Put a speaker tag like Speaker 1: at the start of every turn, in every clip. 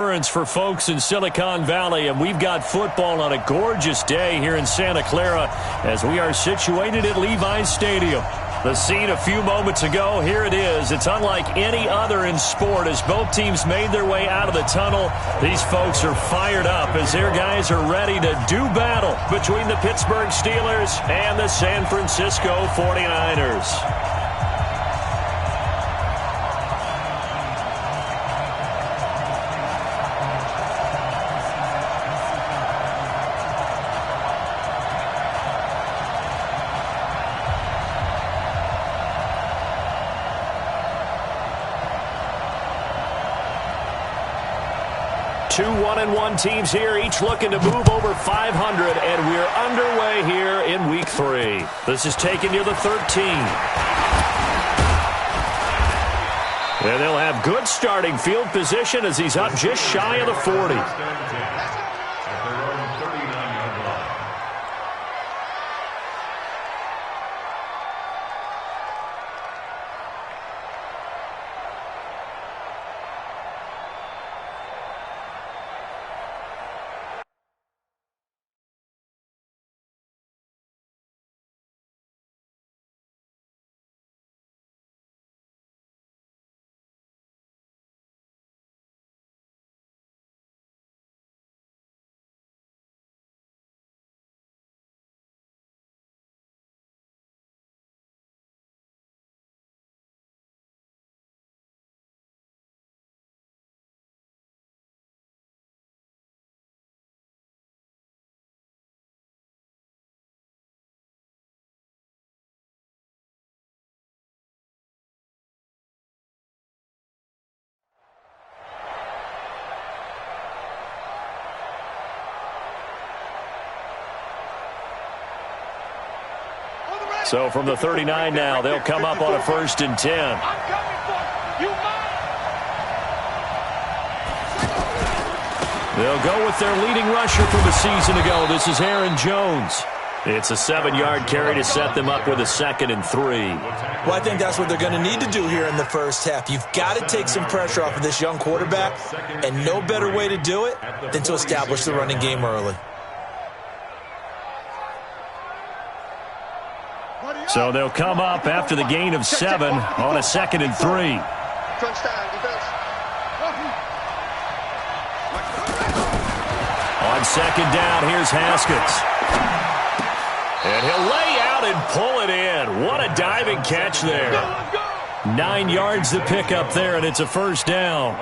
Speaker 1: For folks in Silicon Valley, and we've got football on a gorgeous day here in Santa Clara as we are situated at Levi's Stadium. The scene a few moments ago, here it is. It's unlike any other in sport as both teams made their way out of the tunnel. These folks are fired up as their guys are ready to do battle between the Pittsburgh Steelers and the San Francisco 49ers. Two 1-1 teams here, each looking to move over 500, and we're underway here in Week 3. This is taking you to 13. And they'll have good starting field position as he's up just shy of the 40. So from the 39 now, they'll come up on a 1st and 10. They'll go with their leading rusher from a season ago. This is Aaron Jones. It's a 7-yard carry to set them up with a 2nd and 3.
Speaker 2: Well, I think that's what they're going to need to do here in the first half. You've got to take some pressure off of this young quarterback, and no better way to do it than to establish the running game early.
Speaker 1: So they'll come up after the gain of 7 on a 2nd and 3. On 2nd down, here's Haskins. And he'll lay out and pull it in. What a diving catch there. 9 yards to pick up there, and it's a 1st down.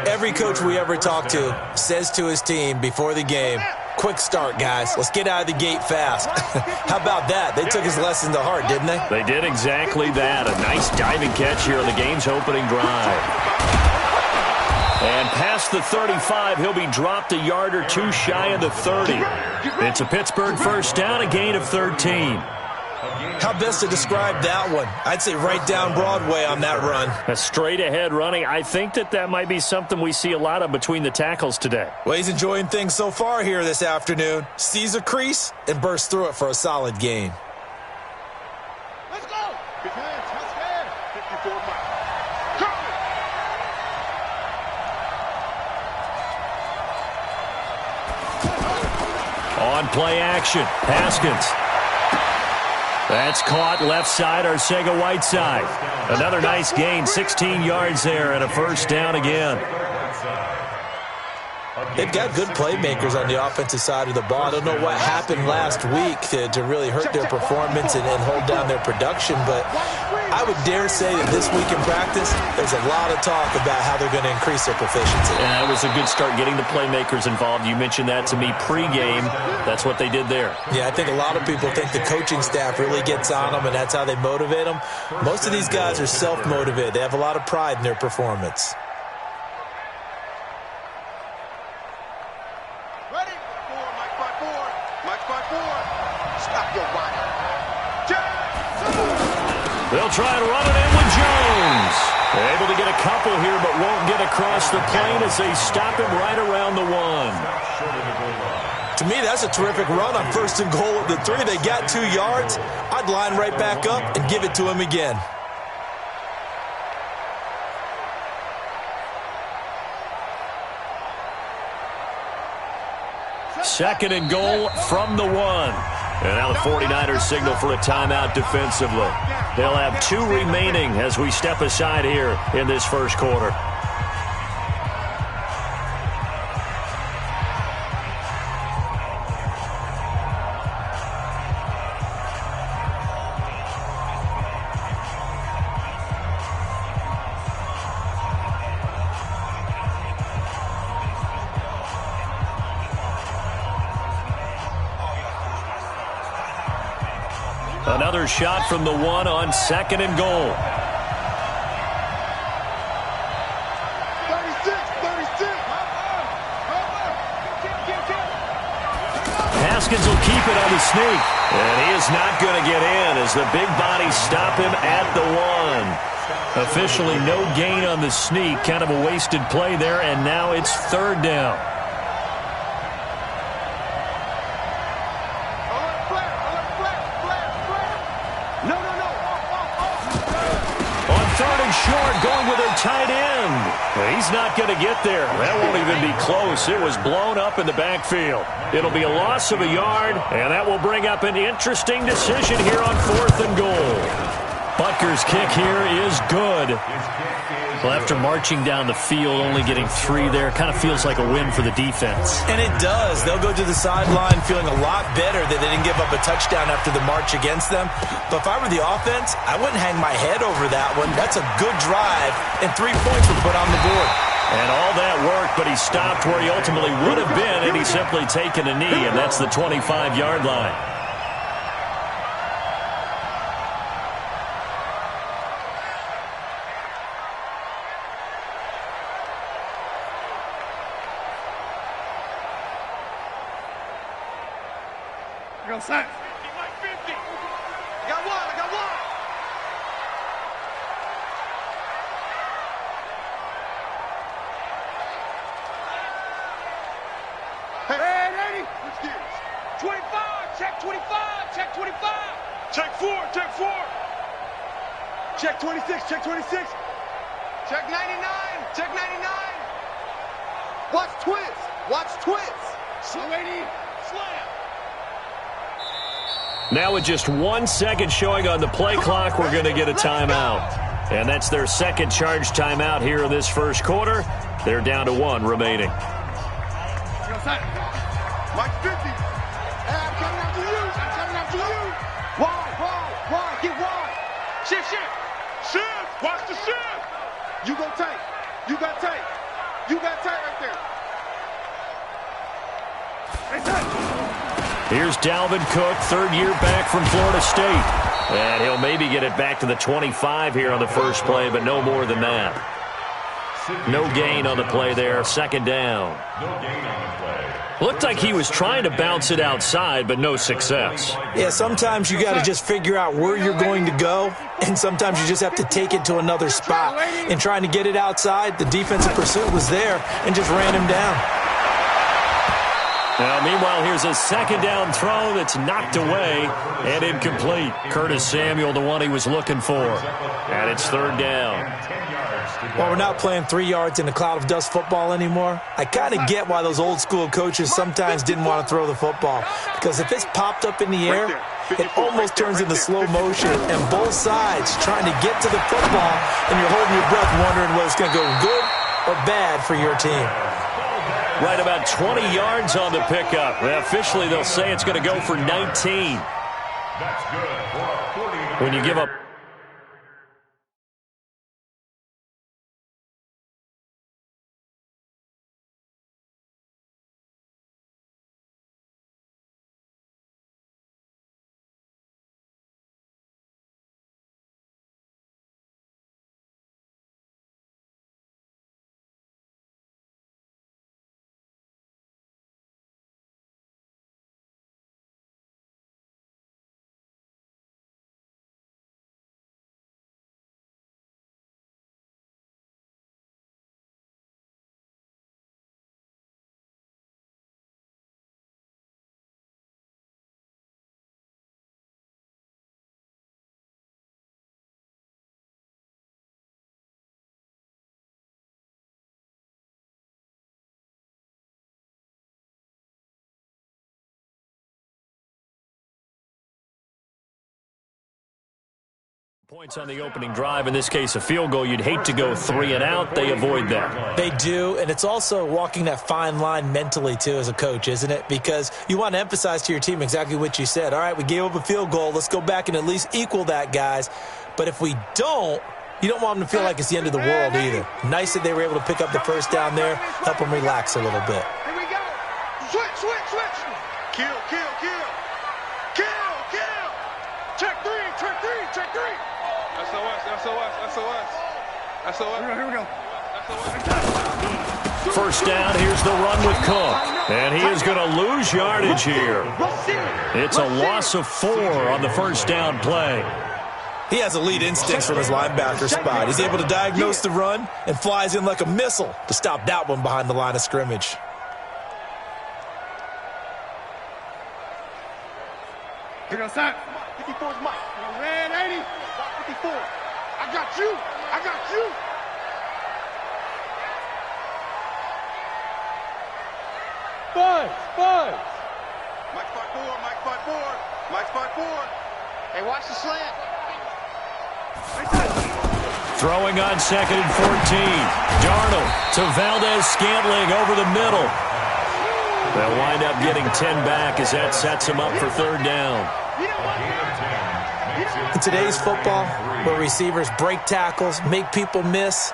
Speaker 2: Every coach we ever talk to says to his team before the game, quick start, guys. Let's get out of the gate fast. How about that? They took his lesson to heart, didn't they?
Speaker 1: They did exactly that. A nice diving catch here on the game's opening drive. And past the 35, he'll be dropped a yard or two shy of the 30. It's a Pittsburgh 1st down, a gain of 13.
Speaker 2: How best to describe that one? I'd say right down Broadway on that run.
Speaker 1: A straight-ahead running. I think that might be something we see a lot of between the tackles today.
Speaker 2: Well, he's enjoying things so far here this afternoon. Sees a crease and bursts through it for a solid gain.
Speaker 3: Let's go! Big hands, let's go! 54 miles.
Speaker 1: On play action, Haskins. That's caught left side, Arcega-Whiteside. Another nice gain, 16 yards there, and a 1st down again.
Speaker 2: They've got good playmakers on the offensive side of the ball. I don't know what happened last week to really hurt their performance and hold down their production, but I would dare say that this week in practice, there's a lot of talk about how they're going to increase their proficiency.
Speaker 1: Yeah, it was a good start getting the playmakers involved. You mentioned that to me pregame. That's what they did there.
Speaker 2: Yeah, I think a lot of people think the coaching staff really gets on them, and that's how they motivate them. Most of these guys are self-motivated. They have a lot of pride in their performance.
Speaker 1: They'll try and run it in with Jones. They're able to get a couple here, but won't get across the plane as they stop him right around the 1.
Speaker 2: To me, that's a terrific run on 1st and goal at the 3. They got 2 yards. I'd line right back up and give it to him again.
Speaker 1: Second and goal from the 1. And now the 49ers signal for a timeout defensively. They'll have 2 remaining as we step aside here in this first quarter. Another shot from the 1 on second and goal.
Speaker 3: 36, 36.
Speaker 1: Haskins will keep it on the sneak. And he is not going to get in as the big bodies stop him at the 1. Officially no gain on the sneak. Kind of a wasted play there, and now it's third down. Short, going with their tight end. He's not going to get there. That won't even be close. It was blown up in the backfield. It'll be a loss of a yard, and that will bring up an interesting decision here on 4th and goal. Butker's kick here is good. Well, after marching down the field, only getting 3 there, kind of feels like a win for the defense.
Speaker 2: And it does. They'll go to the sideline feeling a lot better that they didn't give up a touchdown after the march against them. But if I were the offense, I wouldn't hang my head over that one. That's a good drive, and 3 points were put on the board.
Speaker 1: And all that work, but he stopped where he ultimately would have been, and he's simply taken a knee, and that's the 25-yard line.
Speaker 3: Sack. 50. I got one. Hey, lady. Switch gears. 25. Check 25. Check 25. Check 4. Check 4. Check 26. Check 26. Check 99. Check 99. Watch twins. Watch twins. Slow 80. Slam.
Speaker 1: Now with just 1 second showing on the play clock, we're going to get a timeout. And that's their second charge timeout here in this first quarter. They're down to 1 remaining.
Speaker 3: Mike 50. Hey, I'm coming after you. Why? Get wide. Shift. Watch the shift. You go tight. You got tight right there. Hey, tight.
Speaker 1: Here's Dalvin Cook, 3rd year back from Florida State. And he'll maybe get it back to the 25 here on the first play, but no more than that. No gain on the play there, second down. Looked like he was trying to bounce it outside, but no success.
Speaker 2: Yeah, sometimes you got to just figure out where you're going to go, and sometimes you just have to take it to another spot. And trying to get it outside, the defensive pursuit was there and just ran him down.
Speaker 1: Now, meanwhile, here's a second down throw that's knocked away and incomplete. Curtis Samuel, the one he was looking for. And it's third down.
Speaker 2: Well, we're not playing 3 yards in a cloud of dust football anymore. I kind of get why those old school coaches sometimes didn't want to throw the football. Because if it's popped up in the air, it almost turns into slow motion. And both sides trying to get to the football, and you're holding your breath wondering whether it's going to go good or bad for your team.
Speaker 1: Right about 20 yards on the pickup. Officially, they'll say it's going to go for 19. When you give up Points on the opening drive, in this case a field goal. You'd hate to go 3 and out. They avoid that.
Speaker 2: They do, and it's also walking that fine line mentally, too, as a coach, isn't it? Because you want to emphasize to your team exactly what you said. All right, we gave up a field goal. Let's go back and at least equal that, guys. But if we don't, you don't want them to feel like it's the end of the world either. Nice that they were able to pick up the first down there, help them relax a little bit.
Speaker 3: Here we go. Switch. Kill. Check three. SOS. Here we go.
Speaker 1: First down, here's the run with Cook. And he is going to lose yardage here. It's a loss of 4 on the first down play.
Speaker 2: He has elite instincts from his linebacker spot. He's able to diagnose the run and flies in like a missile to stop that one behind the line of scrimmage.
Speaker 3: Here goes Sack. 54's Mike. Red 80. 54. I got you. Five. Mike's 5-4. Hey, watch the slant.
Speaker 1: Throwing on 2nd and 14. Darnold to Valdez-Scantling over the middle. They'll wind up getting 10 back as that sets him up for 3rd down.
Speaker 2: In today's football, where receivers break tackles, make people miss,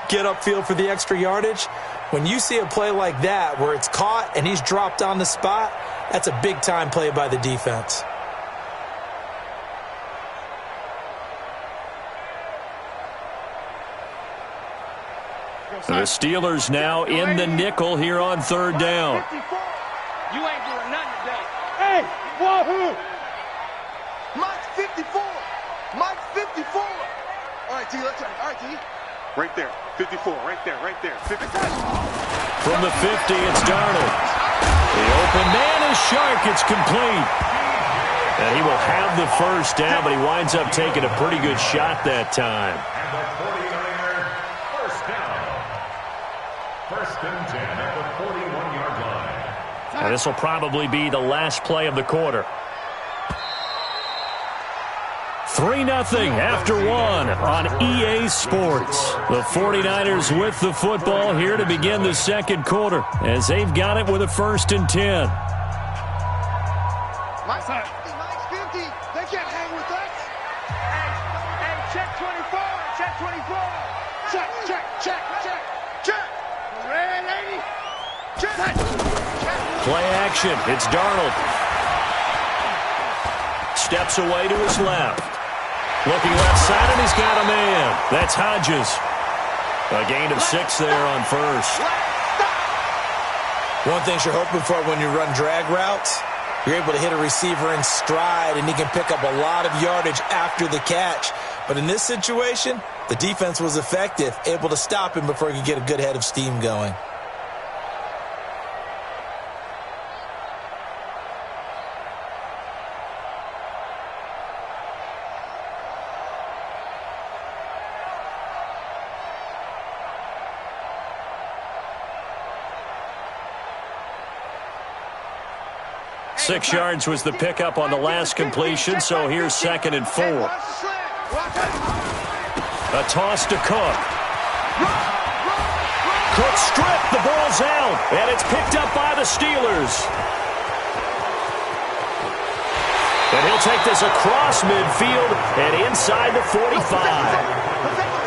Speaker 2: get upfield for the extra yardage, when you see a play like that where it's caught and he's dropped on the spot, that's a big-time play by the defense.
Speaker 1: The Steelers now in the nickel here on 3rd down.
Speaker 3: You ain't doing nothing today. Hey, wahoo! Mike's 54. All right, T, let's try. All right, T. Right there, 54, right there. 54.
Speaker 1: From the 50, it's Darnold. The open man is Shark. It's complete. And he will have the first down, but he winds up taking a pretty good shot that time.
Speaker 4: And the 49er, first down. 1st and 10 at the 41-yard line.
Speaker 1: And this will probably be the last play of the quarter. 3-0 after 1 on EA Sports. The 49ers with the football here to begin the 2nd quarter as they've got it with a 1st and 10.
Speaker 3: Mike's 50. They can't hang with us. Hey, check 24. Check. Red lady. Check.
Speaker 1: Play action. It's Darnold. Steps away to his left. Looking left side, and he's got a man. That's Hodges. A gain of 6 there on 1st.
Speaker 2: One thing you're hoping for when you run drag routes, you're able to hit a receiver in stride, and he can pick up a lot of yardage after the catch. But in this situation, the defense was effective, able to stop him before he could get a good head of steam going.
Speaker 1: Six yards was the pickup on the last completion, so here's 2nd and 4. A toss to Cook. Cook stripped, the ball's out, and it's picked up by the Steelers. And he'll take this across midfield and inside the 45.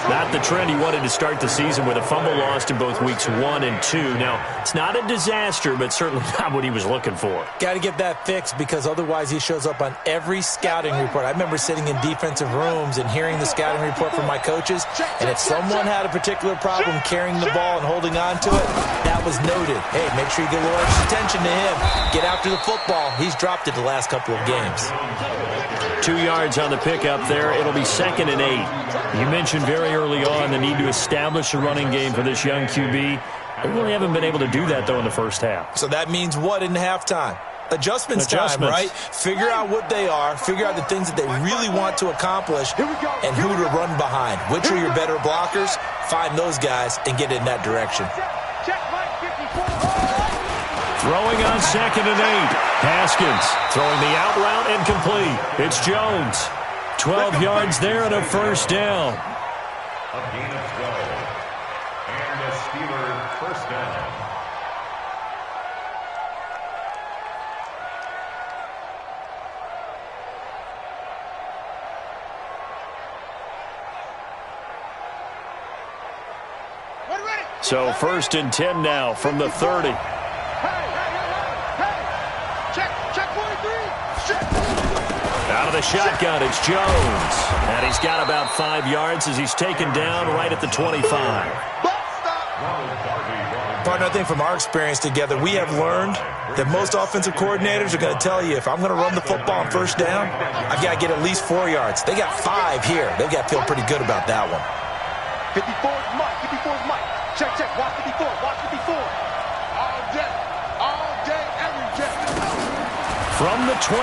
Speaker 1: Not the trend he wanted to start the season with a fumble lost in both weeks 1 and 2. Now, it's not a disaster, but certainly not what he was looking for.
Speaker 2: Got to get that fixed because otherwise he shows up on every scouting report. I remember sitting in defensive rooms and hearing the scouting report from my coaches, and if someone had a particular problem carrying the ball and holding on to it, that was noted. Hey, make sure you get a little extra attention to him. Get after the football. He's dropped it the last couple of games.
Speaker 1: 2 yards on the pickup there. It'll be 2nd and 8. You mentioned very early on the need to establish a running game for this young QB. They really haven't been able to do that, though, in the first half.
Speaker 2: So that means what in halftime? Adjustments time, right? Figure out what they are, figure out the things that they really want to accomplish, and who to run behind. Which are your better blockers? Find those guys and get in that direction.
Speaker 1: Throwing on 2nd and 8. Haskins throwing the out route and complete. It's Jones. 12 yards there and a first down.
Speaker 4: A gain of 12. And a Steeler first down.
Speaker 1: So 1st and 10 now from the 30. Out of the shotgun, it's Jones. And he's got about 5 yards as he's taken down right at the 25.
Speaker 2: Partner, I think from our experience together, we have learned that most offensive coordinators are going to tell you, if I'm going to run the football on first down, I've got to get at least 4 yards. They got 5 here. They've got to feel pretty good about that one.
Speaker 3: 54 is Mike. 54 is Mike. Check, check. Watch 54. Watch 54. All day. All day, every day.
Speaker 1: From the 25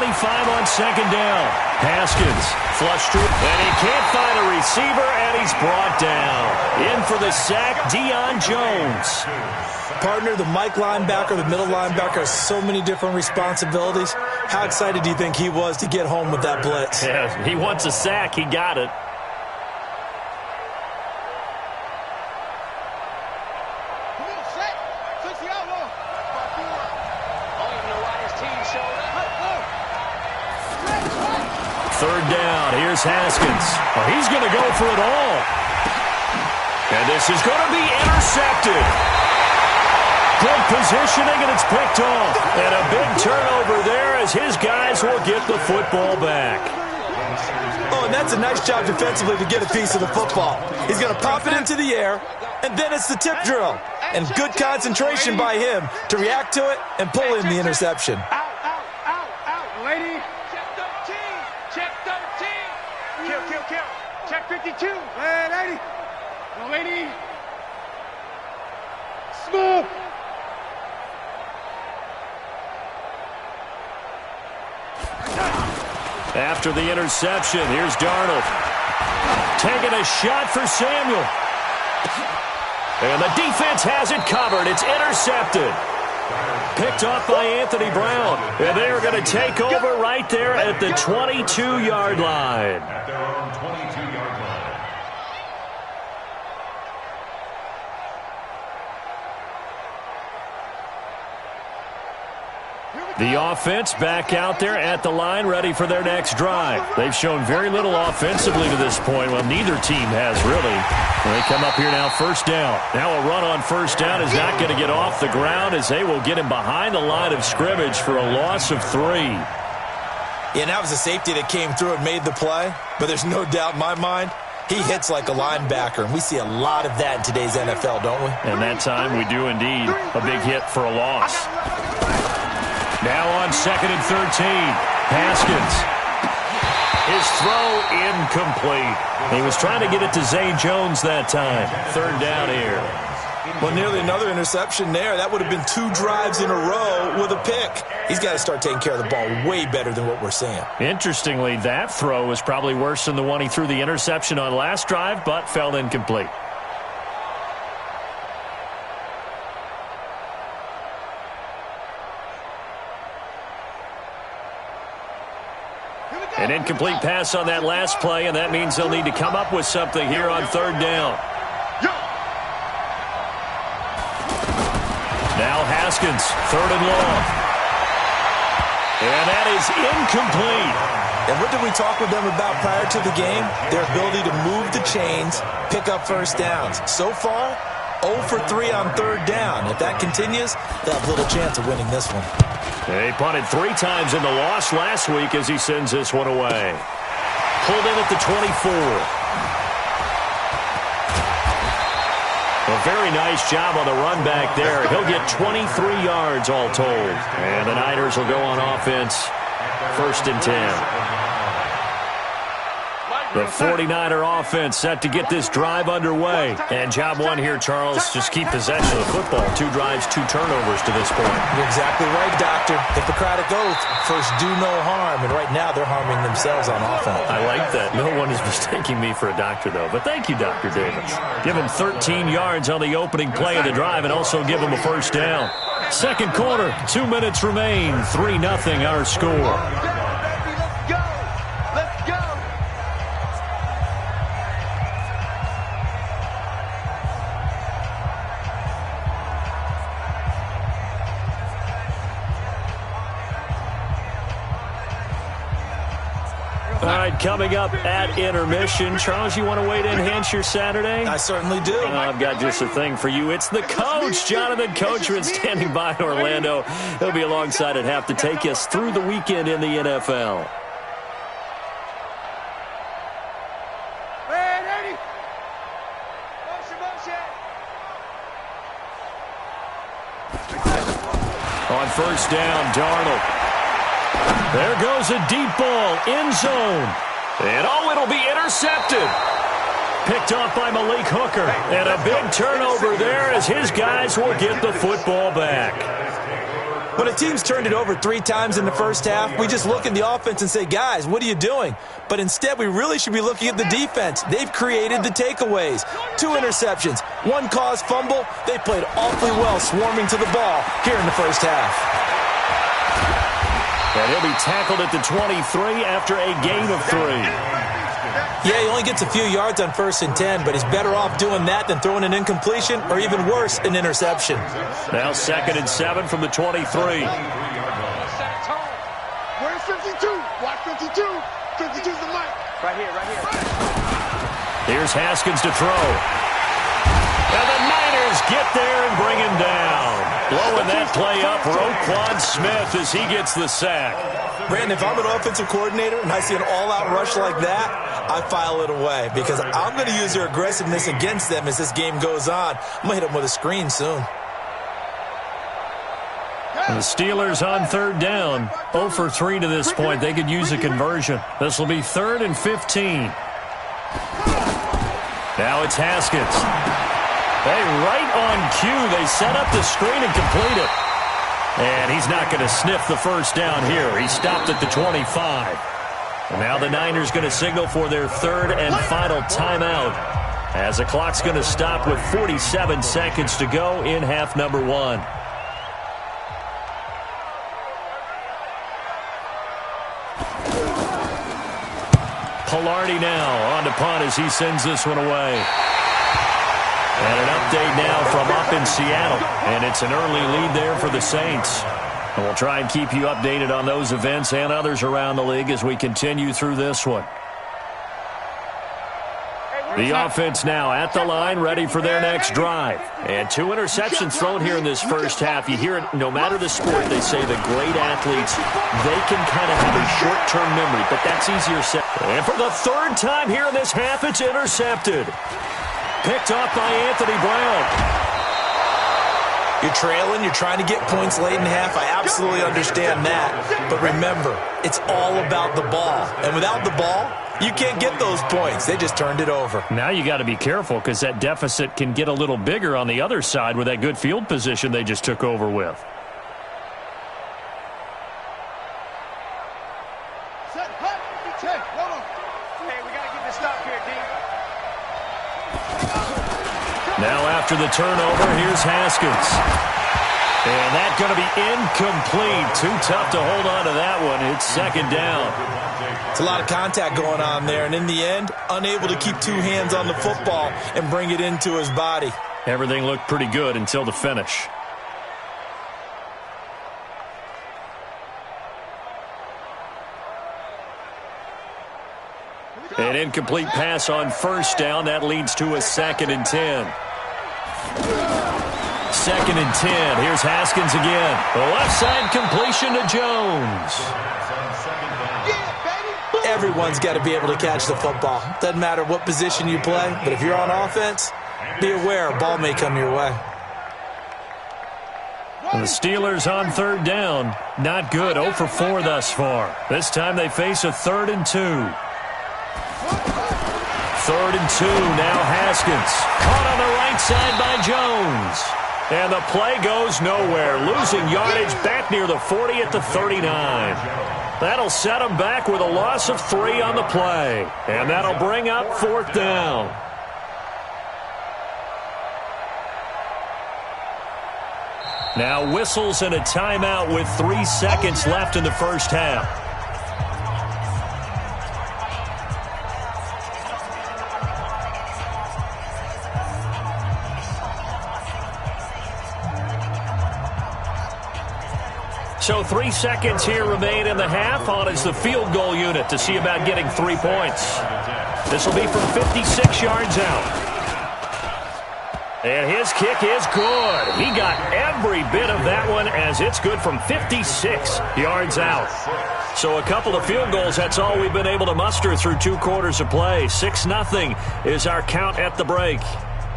Speaker 1: on 2nd down. Haskins flushed through, and he can't find a receiver, and he's brought down. In for the sack, Deion Jones.
Speaker 2: Partner, the Mike linebacker, the middle linebacker has so many different responsibilities. How excited do you think he was to get home with that blitz?
Speaker 1: Yeah, he wants a sack. He got it. Third down, here's Haskins. Oh, he's going to go for it all. And this is going to be intercepted. Good positioning, and it's picked off. And a big turnover there as his guys will get the football back.
Speaker 2: Oh, and that's a nice job defensively to get a piece of the football. He's going to pop it into the air, and then it's the tip drill. And good concentration by him to react to it and pull in the interception.
Speaker 3: Out, lady. Check 13. Kill. Check 52. Lady. Lady. Smooth.
Speaker 1: After the interception, here's Darnold. Taking a shot for Samuel. And the defense has it covered. It's intercepted. Picked off by Anthony Brown. And they're going to take over right there at the 22-yard line.
Speaker 4: At their own 22-yard line.
Speaker 1: The offense back out there at the line, ready for their next drive. They've shown very little offensively to this point. Well, neither team has really. They come up here now, first down. Now a run on first down is not going to get off the ground as they will get him behind the line of scrimmage for a loss of 3.
Speaker 2: Yeah, and that was a safety that came through and made the play. But there's no doubt in my mind, he hits like a linebacker. And we see a lot of that in today's NFL, don't we?
Speaker 1: And that time we do indeed. A big hit for a loss. Now on 2nd and 13, Haskins. His throw incomplete. He was trying to get it to Zay Jones that time. 3rd down here.
Speaker 2: Well, nearly another interception there. That would have been 2 drives in a row with a pick. He's got to start taking care of the ball way better than what we're seeing.
Speaker 1: Interestingly, that throw was probably worse than the one he threw the interception on last drive, but fell incomplete. An incomplete pass on that last play, and that means they'll need to come up with something here on 3rd down. Now Haskins, 3rd and long. And that is incomplete.
Speaker 2: And what did we talk with them about prior to the game? Their ability to move the chains, pick up first downs. So far, 0 for 3 on 3rd down. If that continues, they'll have little chance of winning this one.
Speaker 1: He punted 3 times in the loss last week as he sends this one away. Pulled in at the 24. A very nice job on the run back there. He'll get 23 yards all told. And the Niners will go on offense. 1st and 10. The 49er offense set to get this drive underway. And job one here, Charles, just keep possession of the football. 2 drives, 2 turnovers to this point.
Speaker 2: You're exactly right, Doctor. Hippocratic oath, first do no harm. And right now they're harming themselves on offense.
Speaker 1: I like that. No one is mistaking me for a doctor, though. But thank you, Dr. Davis. Give him 13 yards on the opening play of the drive and also give him a first down. 2nd quarter, 2 minutes remain. 3-0 our score. right, coming up at intermission. Charles, you want to wait to enhance your Saturday?
Speaker 2: I certainly do.
Speaker 1: I've got just a thing for you. It's the coach, Jonathan Coachman, standing by in Orlando. He'll be alongside at half to take us through the weekend in the NFL. On first down, Darnold. There goes a deep ball, end zone. And it'll be intercepted. Picked off by Malik Hooker. And a big turnover there as his guys will get the football back.
Speaker 2: When a team's turned it over 3 times in the first half, we just look at the offense and say, guys, what are you doing? But instead, we really should be looking at the defense. They've created the takeaways. 2 interceptions, 1 caused fumble. They played awfully well swarming to the ball here in the first half.
Speaker 1: And he'll be tackled at the 23 after a gain of 3.
Speaker 2: Yeah, he only gets a few yards on 1st and 10, but he's better off doing that than throwing an incompletion or even worse, an interception.
Speaker 1: Now 2nd and 7 from the 23.
Speaker 3: Where's 52? Watch 52. 52's the mic. Right here.
Speaker 1: Here's Haskins to throw. And the Niners get there and bring him down. Blowing that play up, Roquan Smith as he gets the sack.
Speaker 2: Brandon, if I'm an offensive coordinator and I see an all-out rush like that, I file it away because I'm going to use their aggressiveness against them as this game goes on. I'm going to hit them with a screen soon.
Speaker 1: And the Steelers on 3rd down. 0 for 3 to this point. They could use a conversion. This will be 3rd and 15. Now it's Haskins. Hey, right on cue. They set up the screen and complete it. And he's not going to sniff the first down here. He stopped at the 25. And now the Niners going to signal for their 3rd and final timeout as the clock's going to stop with 47 seconds to go in half number 1. Palardy now on to punt as he sends this one away. And an update now from up in Seattle. And it's an early lead there for the Saints. And we'll try and keep you updated on those events and others around the league as we continue through this one. The offense now at the line, ready for their next drive. And 2 interceptions thrown here in this first half. You hear it, no matter the sport, they say the great athletes, they can kind of have a short-term memory, but that's easier said. And for the 3rd time here in this half, it's intercepted. Picked off by Anthony Brown.
Speaker 2: You're trailing, you're trying to get points late in half. I absolutely understand that. But remember, it's all about the ball. And without the ball, you can't get those points. They just turned it over.
Speaker 1: Now you got to be careful because that deficit can get a little bigger on the other side with that good field position they just took over with. Now after the turnover, here's Haskins. And that's going to be incomplete. Too tough to hold on to that one. It's 2nd down.
Speaker 2: It's a lot of contact going on there. And in the end, unable to keep 2 hands on the football and bring it into his body.
Speaker 1: Everything looked pretty good until the finish. An incomplete pass on 1st down. That leads to a 2nd and 10. 2nd and 10. Here's Haskins again. The left side completion to Jones.
Speaker 2: Everyone's got to be able to catch the football. Doesn't matter what position you play, but if you're on offense, be aware a ball may come your way.
Speaker 1: And the Steelers on 3rd down. Not good. 0 for 4 thus far. This time they face a 3rd and 2. 3rd and 2, now Haskins. Caught on the right side by Jones. And the play goes nowhere. Losing yardage back near the 40 at the 39. That'll set them back with a loss of 3 on the play. And that'll bring up 4th down. Now whistles and a timeout with 3 seconds left in the first half. So 3 seconds here remain in the half. On is the field goal unit to see about getting 3 points. This will be from 56 yards out. And his kick is good. He got every bit of that one as it's good from 56 yards out. So a couple of field goals, that's all we've been able to muster through 2 quarters of play. 6-0 is our count at the break.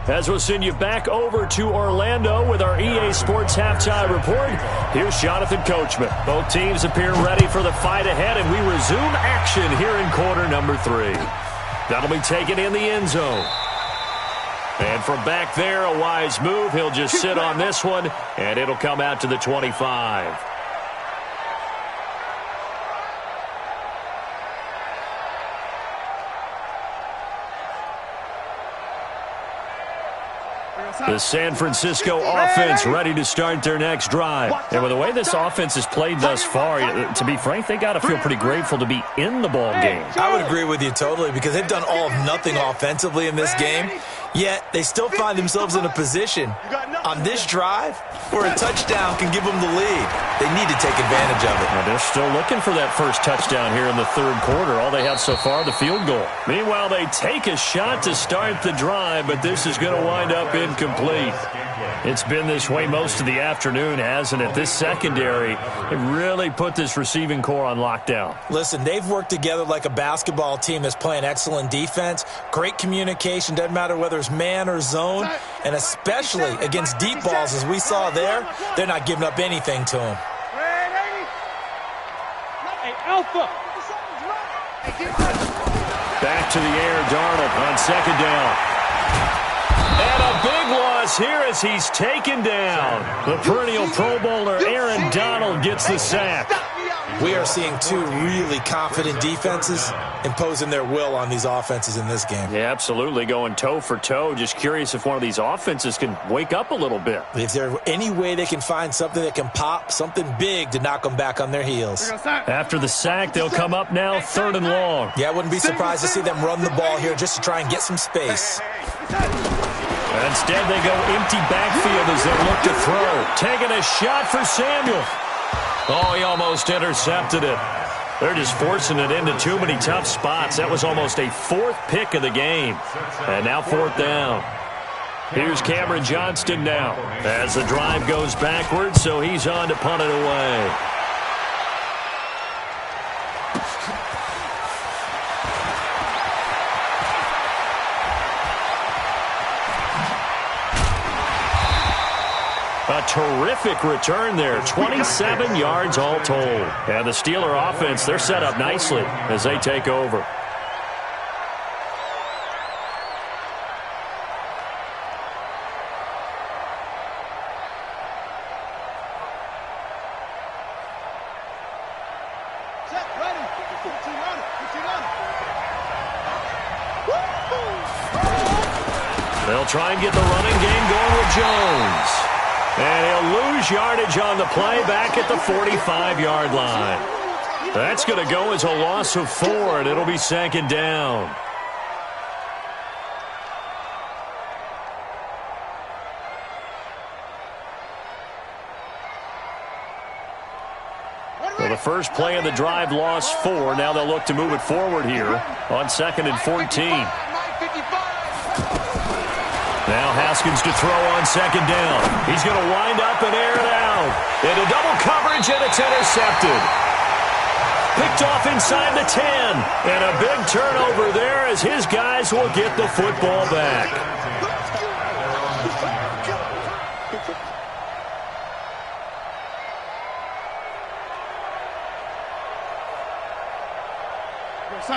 Speaker 1: As we'll send you back over to Orlando with our EA Sports Halftime Report, here's Jonathan Coachman. Both teams appear ready for the fight ahead, and we resume action here in quarter number 3. That'll be taken in the end zone. And from back there, a wise move. He'll just sit on this one, and it'll come out to the 25. The San Francisco offense ready to start their next drive. And with the way this offense has played thus far, to be frank, they got to feel pretty grateful to be in the ball game.
Speaker 2: I would agree with you totally because they've done all of nothing offensively in this game, yet they still find themselves in a position on this drive where a touchdown can give them the lead. They need to take advantage of it.
Speaker 1: Well, they're still looking for that first touchdown here in the third quarter. All they have so far, the field goal. Meanwhile, they take a shot to start the drive, but this is going to wind up incomplete. It's been this way most of the afternoon, hasn't it? This secondary, it really put this receiving core on lockdown.
Speaker 2: Listen, they've worked together like a basketball team that's playing excellent defense. Great communication, doesn't matter whether it's man or zone, and especially against deep balls, as we saw there, they're not giving up anything to them.
Speaker 3: Hey, Alpha!
Speaker 1: Back to the air, Darnold on second down. And a big loss here as he's taken down. The perennial Pro Bowler Aaron Donald gets the sack.
Speaker 2: We are seeing 2 really confident defenses imposing their will on these offenses in this game.
Speaker 1: Yeah, absolutely, going toe for toe. Just curious if one of these offenses can wake up a little bit.
Speaker 2: If there's any way they can find something that can pop, something big to knock them back on their heels.
Speaker 1: After the sack, they'll come up now 3rd and long.
Speaker 2: Yeah, I wouldn't be surprised to see them run the ball here just to try and get some space.
Speaker 1: Instead, they go empty backfield as they look to throw. Taking a shot for Samuel. Oh, he almost intercepted it. They're just forcing it into too many tough spots. That was almost a 4th pick of the game. And now 4th down. Here's Cameron Johnston now as the drive goes backwards, so he's on to punt it away. A terrific return there, 27 yards all told. And the Steeler offense, they're set up nicely as they take over. They'll try and get the running game going with Jones. And he'll lose yardage on the play back at the 45-yard line. That's going to go as a loss of 4, and it'll be 2nd down. Well, the first play of the drive lost 4. Now they'll look to move it forward here on 2nd and 14. Now Haskins to throw on 2nd down. He's going to wind up and air it out. Into double coverage, and it's intercepted. Picked off inside the 10. And a big turnover there as his guys will get the football back.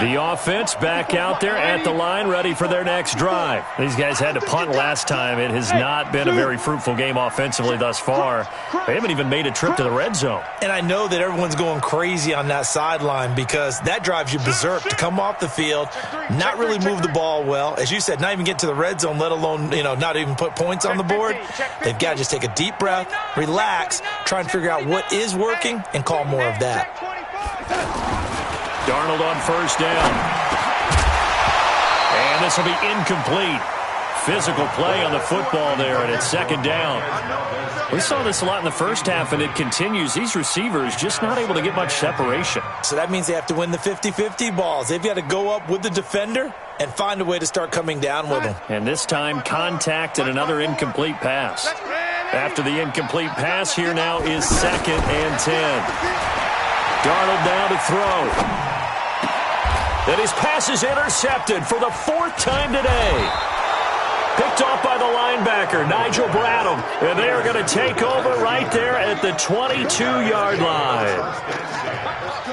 Speaker 1: The offense back out there at the line, ready for their next drive. These guys had to punt last time. It has not been a very fruitful game offensively thus far. They haven't even made a trip to the red zone.
Speaker 2: And I know that everyone's going crazy on that sideline because that drives you berserk to come off the field, not really move the ball well. As you said, not even get to the red zone, let alone, not even put points on the board. They've got to just take a deep breath, relax, try and figure out what is working, and call more of that.
Speaker 1: Darnold on 1st down. And this will be incomplete. physical play on the football there, and it's second down. We saw this a lot in the first half, and it continues. These receivers just not able to get much separation.
Speaker 2: So that means they have to win the 50-50 balls. They've got to go up with the defender and find a way to start coming down with them.
Speaker 1: And this time, contact and another incomplete pass. After the incomplete pass, here now is 2nd and 10. Darnold down to throw. And his pass is intercepted for the 4th time today. Picked off by the linebacker, Nigel Bradham. And they are going to take over right there at the 22-yard line.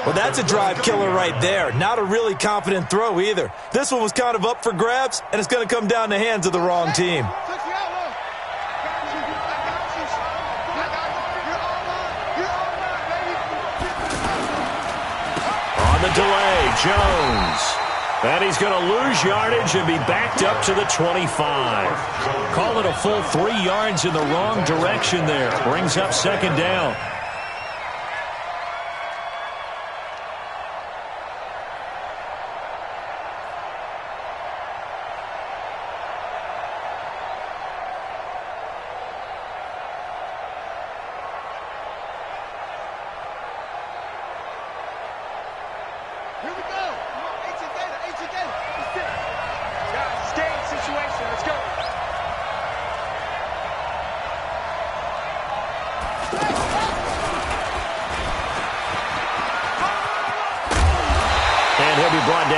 Speaker 2: Well, that's a drive killer right there. Not a really confident throw either. This one was kind of up for grabs, and it's going to come down the hands of the wrong team.
Speaker 1: On the delay, Jones. And he's going to lose yardage and be backed up to the 25. Call it a full 3 yards in the wrong direction there. Brings up 2nd down.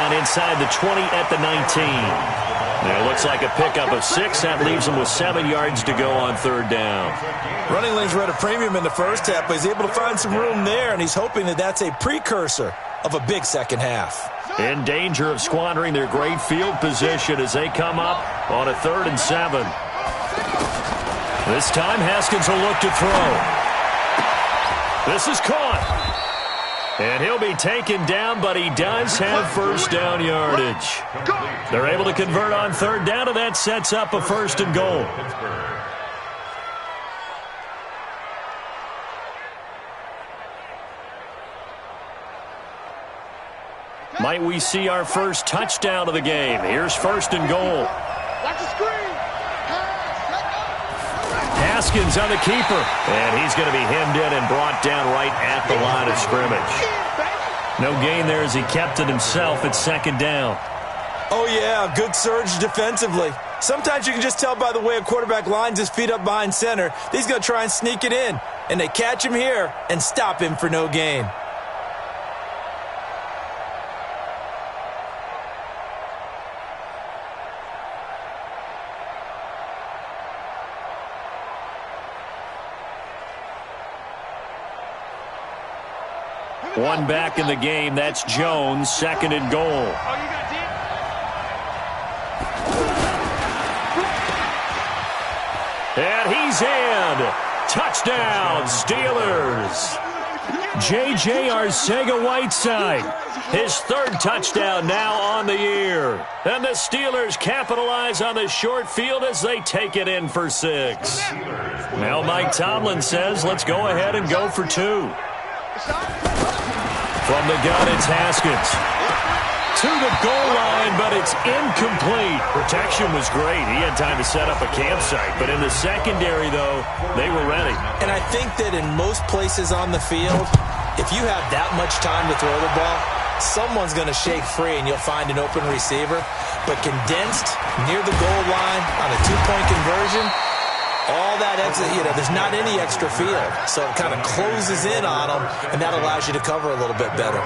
Speaker 1: Inside the 20 at the 19. And it looks like a pickup of 6. That leaves him with 7 yards to go on 3rd down.
Speaker 2: Running lanes were at a premium in the first half, but he's able to find some room there, and he's hoping that that's a precursor of a big second half.
Speaker 1: In danger of squandering their great field position as they come up on a 3rd and 7. This time Haskins will look to throw. This is caught. And he'll be taken down, but he does have 1st down yardage. They're able to convert on 3rd down, and that sets up a 1st and goal. Might we see our first touchdown of the game? Here's 1st and goal.
Speaker 3: Watch the screen.
Speaker 1: Haskins on the keeper. And he's going to be hemmed in and brought down right at the line of scrimmage. No gain there as he kept it himself at 2nd down.
Speaker 2: Oh, yeah, good surge defensively. Sometimes you can just tell by the way a quarterback lines his feet up behind center. He's going to try and sneak it in. And they catch him here and stop him for no gain.
Speaker 1: One back in the game. That's Jones. 2nd and goal. And he's in. Touchdown, Steelers. J.J. Arcega-Whiteside. His 3rd touchdown now on the year. And the Steelers capitalize on the short field as they take it in for 6. Now Mike Tomlin says, let's go ahead and go for 2. From the gun, it's Haskins. To the goal line, but it's incomplete. Protection was great. He had time to set up a campsite. But in the secondary, though, they were ready.
Speaker 2: And I think that in most places on the field, if you have that much time to throw the ball, someone's going to shake free and you'll find an open receiver. But condensed near the goal line on a 2-point conversion, all that extra, there's not any extra field. So it kind of closes in on them, and that allows you to cover a little bit better.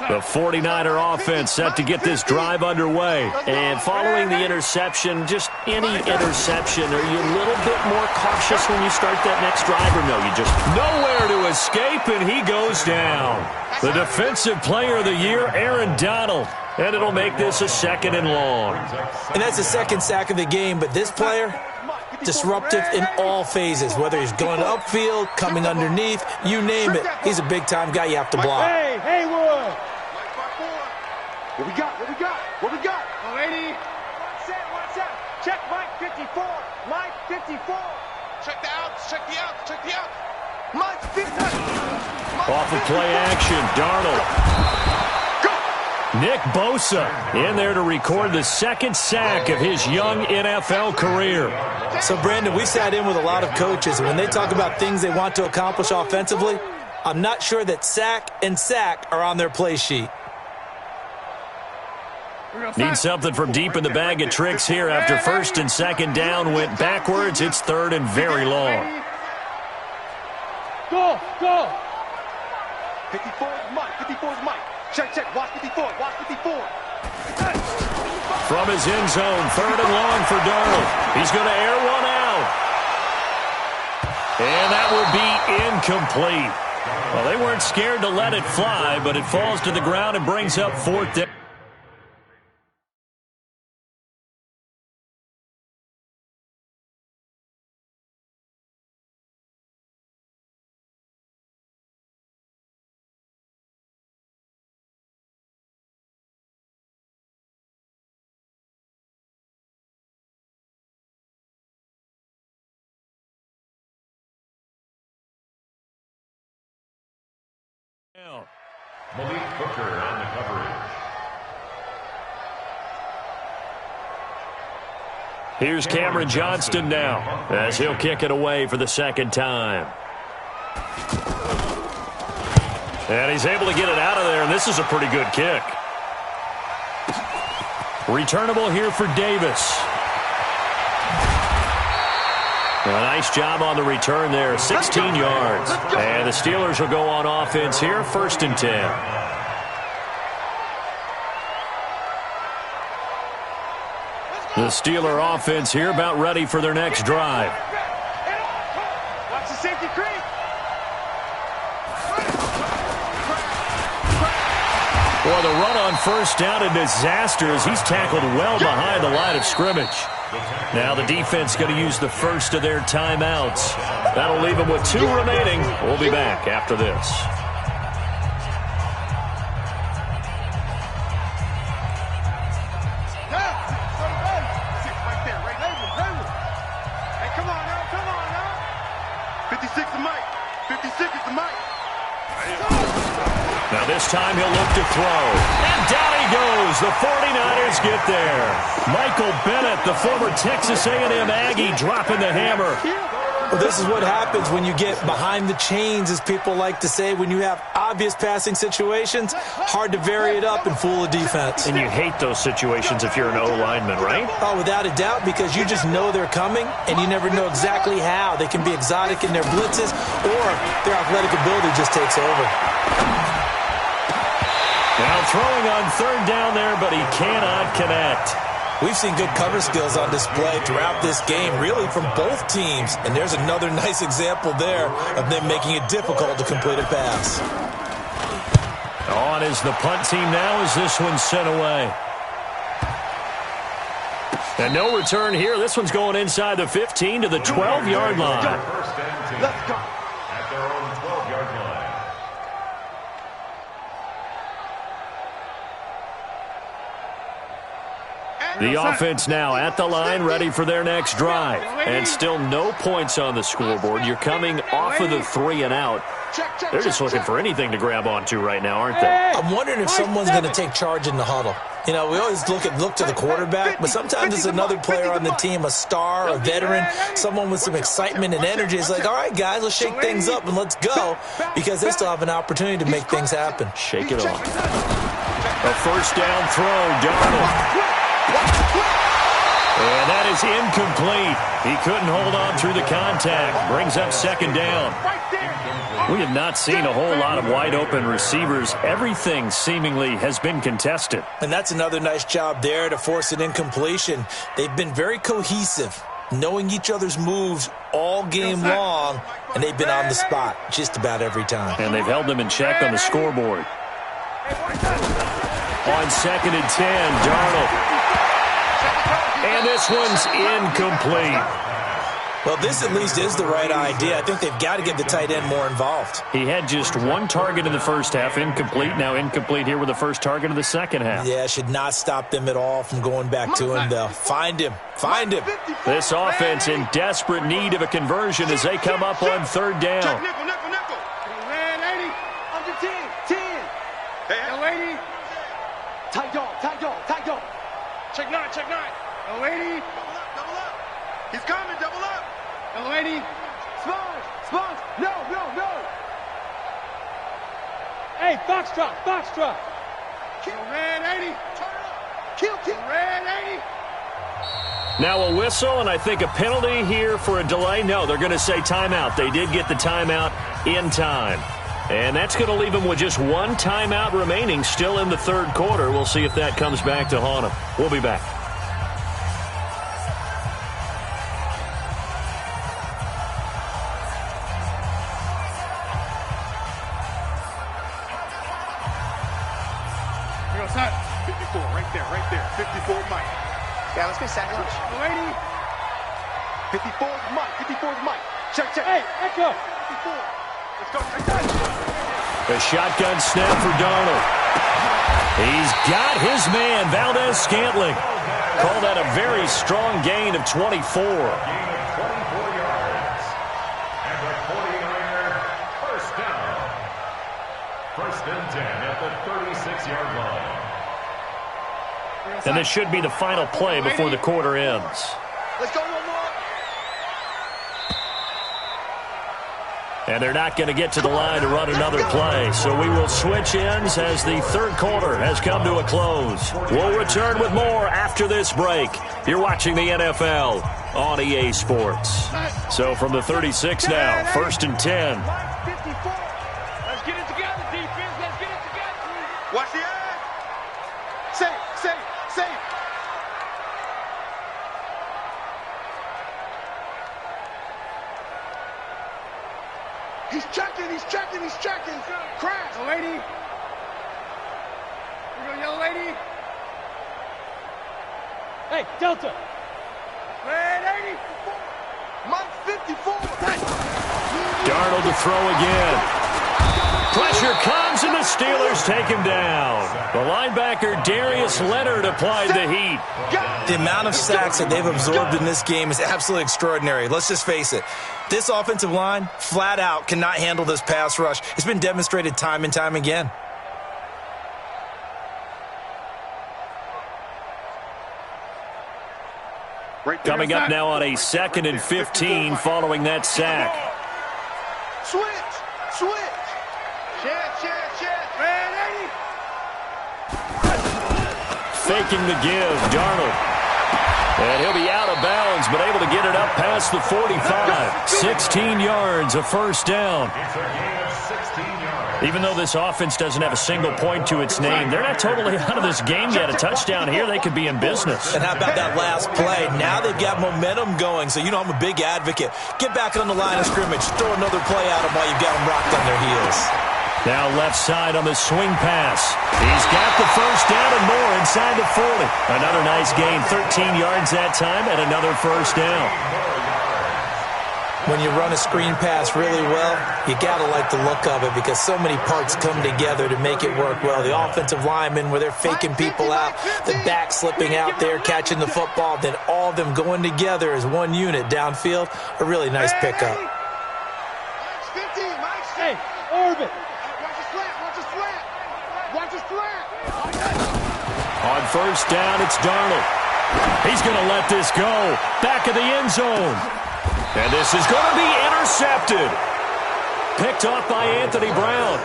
Speaker 1: The 49er offense set to get this drive underway. And following the interception, just any interception, are you a little bit more cautious when you start that next drive, or no, you just nowhere to escape, and he goes down. The defensive player of the year, Aaron Donald. And it'll make this a 2nd and long.
Speaker 2: And that's the 2nd sack of the game, but this player, disruptive in all phases, whether he's going upfield, coming underneath, you name it. He's a big-time guy you have to block.
Speaker 3: Hey, Haywood! What we got? What we got? What we got? 180. Watch out. Check Mike 54. Mike 54.
Speaker 5: Check the outs. Check the outs. Check the outs.
Speaker 1: Off of play action, Darnold. Nick Bosa in there to record the second sack of his young NFL career.
Speaker 2: So, Brandon, we sat in with a lot of coaches, and when they talk about things they want to accomplish offensively, I'm not sure that sack and sack are on their play sheet.
Speaker 1: Need something from deep in the bag of tricks here after first and second down went backwards. It's third and very long.
Speaker 3: Go. 54 is Mike. 54 is Mike. Check. Watch 54. Watch 54.
Speaker 1: From his end zone, third and long for Darnold. He's going to air one out. And that will be incomplete. Well, they weren't scared to let it fly, but it falls to the ground and brings up fourth down.
Speaker 4: Malik Hooker on the coverage.
Speaker 1: Here's Cameron Johnston now as he'll kick it away for the second time. And he's able to get it out of there, and this is a pretty good kick. Returnable here for Davis. A nice job on the return there, 16 yards. And the Steelers will go on offense here, first and 10. The Steeler offense here about ready for their next drive.
Speaker 3: Watch the safety creep.
Speaker 1: Boy, the run on first down a disaster as he's tackled well behind the line of scrimmage. Now the defense going to use the first of their timeouts. That'll leave them with 2 remaining. We'll be back after this.
Speaker 3: Hey, come on now. 56 is Mike. 56 is the Mike.
Speaker 1: Now this time he'll look to throw. And down he goes. The 49ers get there. Michael Bennett, the former Texas A&M Aggie, dropping the hammer.
Speaker 2: Well, this is what happens when you get behind the chains, as people like to say. When you have obvious passing situations, hard to vary it up and fool a defense.
Speaker 1: And you hate those situations if you're an O-lineman, right?
Speaker 2: Oh, without a doubt, because you just know they're coming, and you never know exactly how. They can be exotic in their blitzes, or their athletic ability just takes over.
Speaker 1: Now throwing on third down there, but he cannot connect.
Speaker 2: We've seen good cover skills on display throughout this game, really from both teams. And there's another nice example there of them making it difficult to complete a pass.
Speaker 1: On is the punt team now as this one's sent away. And no return here. This one's going inside the 15 to the 12-yard line.
Speaker 3: Let's go.
Speaker 4: At their own 12-yard line.
Speaker 1: The offense now at the line, ready for their next drive. And still no points on the scoreboard. You're coming off of the 3 and out. They're just looking for anything to grab onto right now, aren't they?
Speaker 2: I'm wondering if someone's going to take charge in the huddle. You know, we always look to the quarterback, but sometimes it's another player on the team, a star, a veteran, someone with some excitement and energy. It's like, all right, guys, let's shake things up and let's go, because they still have an opportunity to make things happen.
Speaker 1: Shake it off. A first down throw, Darnold. And that is incomplete. He couldn't hold on through the contact. Brings up second down. We have not seen a whole lot of wide-open receivers. Everything seemingly has been contested.
Speaker 2: And that's another nice job there to force an incompletion. They've been very cohesive, knowing each other's moves all game long, and they've been on the spot just about every time.
Speaker 1: And they've held them in check on the scoreboard. On second and 10, Darnold. And this one's incomplete.
Speaker 2: Well, this at least is the right idea. I think they've got to get the tight end more involved.
Speaker 1: He had just one target in the first half, incomplete. Now incomplete here with the first target of the second half.
Speaker 2: Yeah, should not stop them at all from going back to him, though. Find him. Find him.
Speaker 1: This offense in desperate need of a conversion as they come up on third down.
Speaker 3: Hey, young lady.
Speaker 5: Tight dog, tight dog, tight dog.
Speaker 3: Check 9, check 9. Young lady. Double up. He's coming, double up. Young lady.
Speaker 5: Sponge, sponge. No, no, no.
Speaker 3: Hey, foxtrot, foxtrot. Kill red 80. Turn it up. Kill red 80.
Speaker 1: Now a whistle, and I think a penalty here for a delay. No, they're going to say timeout. They did get the timeout in time. And that's going to leave them with just one timeout remaining still in the third quarter. We'll see if that comes back to haunt them. We'll be back.
Speaker 3: Here goes that. 54, right there. 54, Mike.
Speaker 5: Yeah, let's get sack lunch.
Speaker 3: Lady.
Speaker 5: 54 is Mike, 54 is Mike. Check, check.
Speaker 3: Hey, echo. 54. Let's go, check that.
Speaker 1: A shotgun snap for Darnold. He's got his man, Valdez-Scantling. Call that a very strong gain of 24.
Speaker 4: Gain of 24 yards. And the 49er first down. First and 10 at the 36-yard line.
Speaker 1: And this should be the final play before the quarter ends.
Speaker 5: Let's go, one more.
Speaker 1: And they're not going to get to the line to run another play. So we will switch ends as the third quarter has come to a close. We'll return with more after this break. You're watching the NFL on EA Sports. So from the 36 now, first and 10.
Speaker 3: Mike, 54. Let's get it together, defense. Let's get it together. Watch the eye.
Speaker 5: Safe.
Speaker 3: He's checking. Crash. Young lady. Here we go, young lady. Hey, Delta. Red 80.
Speaker 5: Mike, 54.
Speaker 1: Darnold to throw again. Pressure comes, and the Steelers take him down. The linebacker, Darius Leonard, applied the heat.
Speaker 2: The amount of sacks that they've absorbed in this game is absolutely extraordinary. Let's just face it. This offensive line, flat out, cannot handle this pass rush. It's been demonstrated time and time again.
Speaker 1: Coming up now on a 2nd and 15 following that sack.
Speaker 5: Switch.
Speaker 3: Check. Red 80.
Speaker 1: Faking the give, Darnold. And he'll be out of bounds, but able to get it up past the 45. 16 yards, a first down.
Speaker 4: It's a gain of 16 yards.
Speaker 1: Even though this offense doesn't have a single point to its name, they're not totally out of this game yet. A touchdown here, they could be in business.
Speaker 2: And how about that last play? Now they've got momentum going, so you know I'm a big advocate. Get back on the line of scrimmage. Throw another play at them while you've got them rocked on their heels.
Speaker 1: Now left side on the swing pass. He's got the first down and more inside the 40. Another nice gain, 13 yards that time, and another first down.
Speaker 2: When you run a screen pass really well, you got to like the look of it because so many parts come together to make it work well. The offensive linemen, where they're faking people out, the back slipping out there, catching the football, then all of them going together as one unit downfield, a really nice pickup.
Speaker 3: Mike's 50. Mike's 50.
Speaker 5: Hey, orbit.
Speaker 3: Watch his flat.
Speaker 1: On first down, it's Darnold. He's going to let this go. Back of the end zone. And this is going to be intercepted. Picked off by Anthony Brown.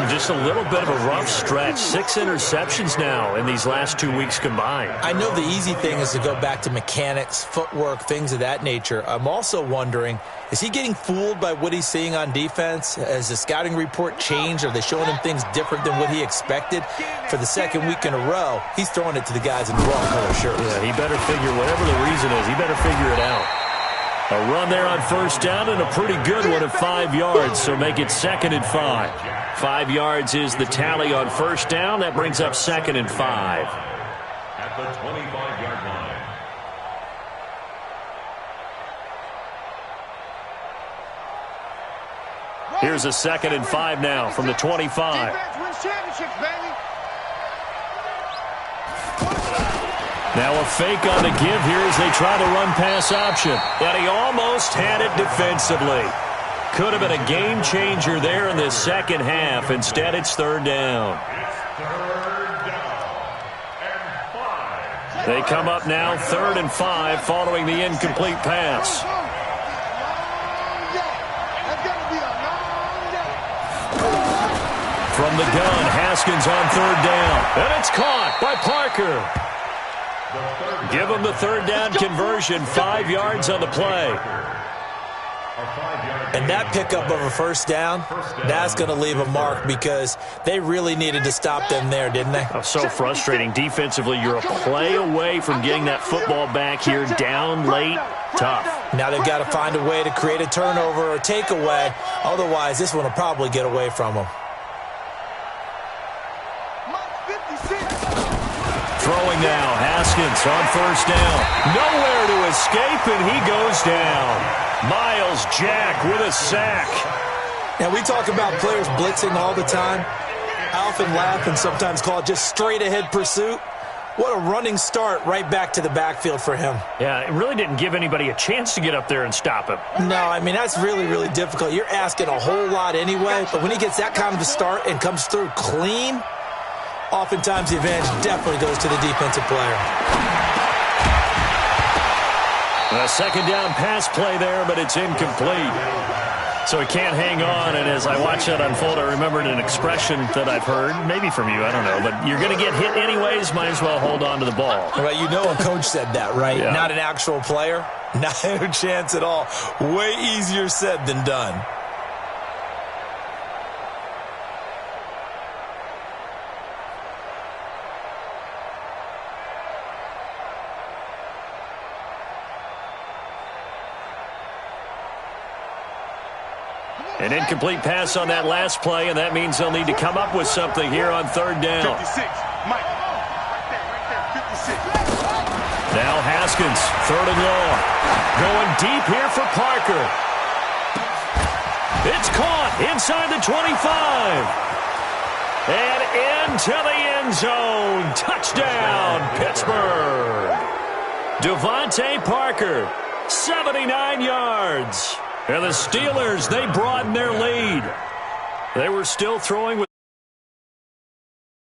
Speaker 1: Just a little bit of a rough stretch. 6 interceptions now in these last 2 weeks combined.
Speaker 2: I know the easy thing is to go back to mechanics, footwork, things of that nature. I'm also wondering, is he getting fooled by what he's seeing on defense? Has the scouting report changed? Are they showing him things different than what he expected? For the second week in a row, he's throwing it to the guys in the wrong color shirts.
Speaker 1: Yeah, he better figure, whatever the reason is, he better figure it out. A run there on first down and a pretty good one at 5 yards, so make it 2nd and 5. 5 yards is the tally on first down. That brings up 2nd and 5.
Speaker 4: At the 25-yard line.
Speaker 1: Here's a 2nd and 5 now from the 25.
Speaker 3: Defense wins championships, baby.
Speaker 1: Now a fake on the give here as they try to run pass option. And he almost had it defensively. Could have been a game changer there in the second half. Instead, it's third down.
Speaker 4: It's Third down and 5.
Speaker 1: They come up now 3rd and 5 following the incomplete pass. From the gun, Haskins on 3rd down. And it's caught by Parker. Give him the 3rd down conversion, 5 yards on the play.
Speaker 2: And that pickup of a 1st down, that's going to leave a mark because they really needed to stop them there, didn't they?
Speaker 1: Oh, so frustrating. Defensively, you're a play away from getting that football back here, down late, tough.
Speaker 2: Now they've got to find a way to create a turnover or takeaway. Otherwise, this one will probably get away from them.
Speaker 1: Throwing now, Haskins on 1st down. Nowhere to escape, and he goes down. Myles Jack with a sack.
Speaker 2: Now, we talk about players blitzing all the time. I often laugh and sometimes call it just straight-ahead pursuit. What a running start right back to the backfield for him.
Speaker 1: Yeah, it really didn't give anybody a chance to get up there and stop him.
Speaker 2: No, I mean, that's really, really difficult. You're asking a whole lot anyway, but when he gets that kind of a start and comes through clean, oftentimes the advantage definitely goes to the defensive player.
Speaker 1: A 2nd down pass play there, but it's incomplete. So he can't hang on, and as I watch that unfold, I remembered an expression that I've heard, maybe from you, I don't know, but you're going to get hit anyways, might as well hold on to the ball.
Speaker 2: Right, you know a coach said that, right?
Speaker 1: Yeah.
Speaker 2: Not an actual player. Not a chance at all. Way easier said than done.
Speaker 1: An incomplete pass on that last play, and that means they'll need to come up with something here on 3rd down.
Speaker 5: 56. Mike. Right there. 56.
Speaker 1: Now Haskins, 3rd and long. Going deep here for Parker. It's caught inside the 25. And into the end zone. Touchdown, Pittsburgh. Devontae Parker, 79 yards. And the Steelers, they broaden their lead. They were still throwing with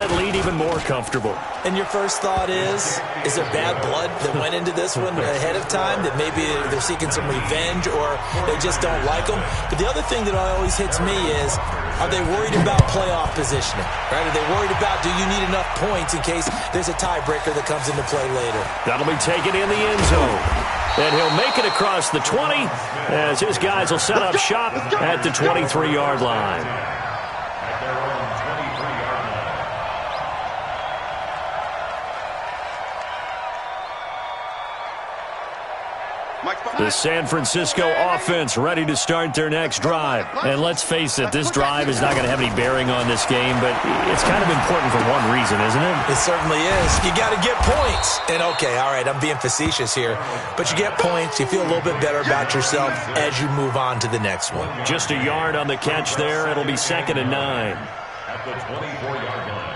Speaker 1: that lead even more comfortable.
Speaker 2: And your first thought is there bad blood that went into this one ahead of time, that maybe they're seeking some revenge or they just don't like them? But the other thing that always hits me is, are they worried about playoff positioning? Right? Are they worried about, do you need enough points in case there's a tiebreaker that comes into play later?
Speaker 1: That'll be taken in the end zone. And he'll make it across the 20 as his guys will set up shop at the 23-yard line.
Speaker 4: At their own 23-yard line.
Speaker 1: The San Francisco offense ready to start their next drive. And let's face it, this drive is not going to have any bearing on this game, but it's kind of important for one reason, isn't it?
Speaker 2: It certainly is. You got to get points. And okay, all right, I'm being facetious here, but you get points, you feel a little bit better about yourself as you move on to the next one.
Speaker 1: Just a yard on the catch there. It'll be 2nd and 9.
Speaker 4: At the 24-yard line.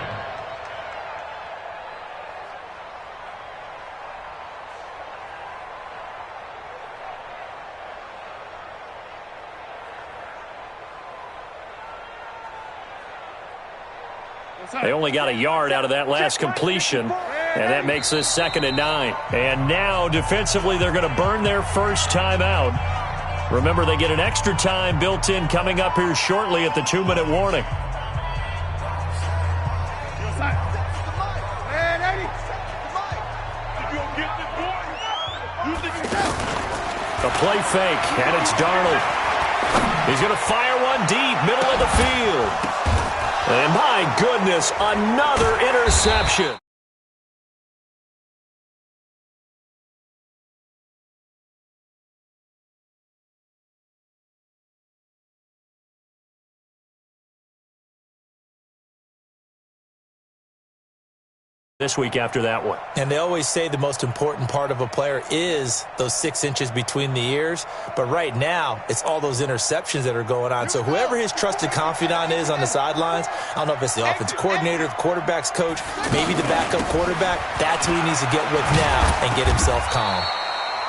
Speaker 1: They only got a yard out of that last completion, and that makes this 2nd and 9. And now, defensively, they're going to burn their first time out. Remember, they get an extra time built in coming up here shortly at the 2-minute warning. A play fake, and it's Darnold. He's going to fire one deep, middle of the field. And my goodness, another interception. This week after that one.
Speaker 2: And they always say the most important part of a player is those 6 inches between the ears. But right now, it's all those interceptions that are going on. So whoever his trusted confidant is on the sidelines, I don't know if it's the offensive coordinator, the quarterback's coach, maybe the backup quarterback, that's who he needs to get with now and get himself calm.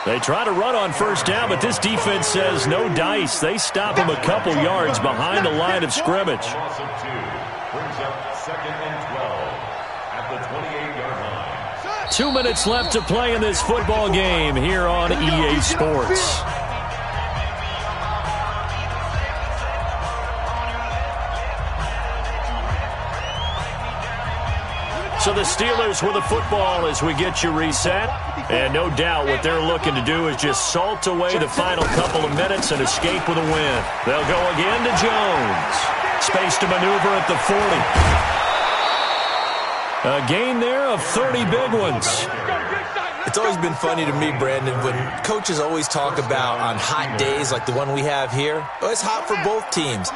Speaker 1: They try to run on first down, but this defense says no dice. They stop him a couple yards behind the line of scrimmage.
Speaker 4: Loss of 2. brings up 2nd and 12 at the 28-yard line.
Speaker 1: 2 minutes left to play in this football game here on EA Sports. So the Steelers with the football as we get you reset. And no doubt what they're looking to do is just salt away the final couple of minutes and escape with a win. They'll go again to Jones. Space to maneuver at the 40. A gain there of 30 big ones.
Speaker 2: It's always been funny to me, Brandon, when coaches always talk about on hot days like the one we have here. Oh, it's hot for both teams.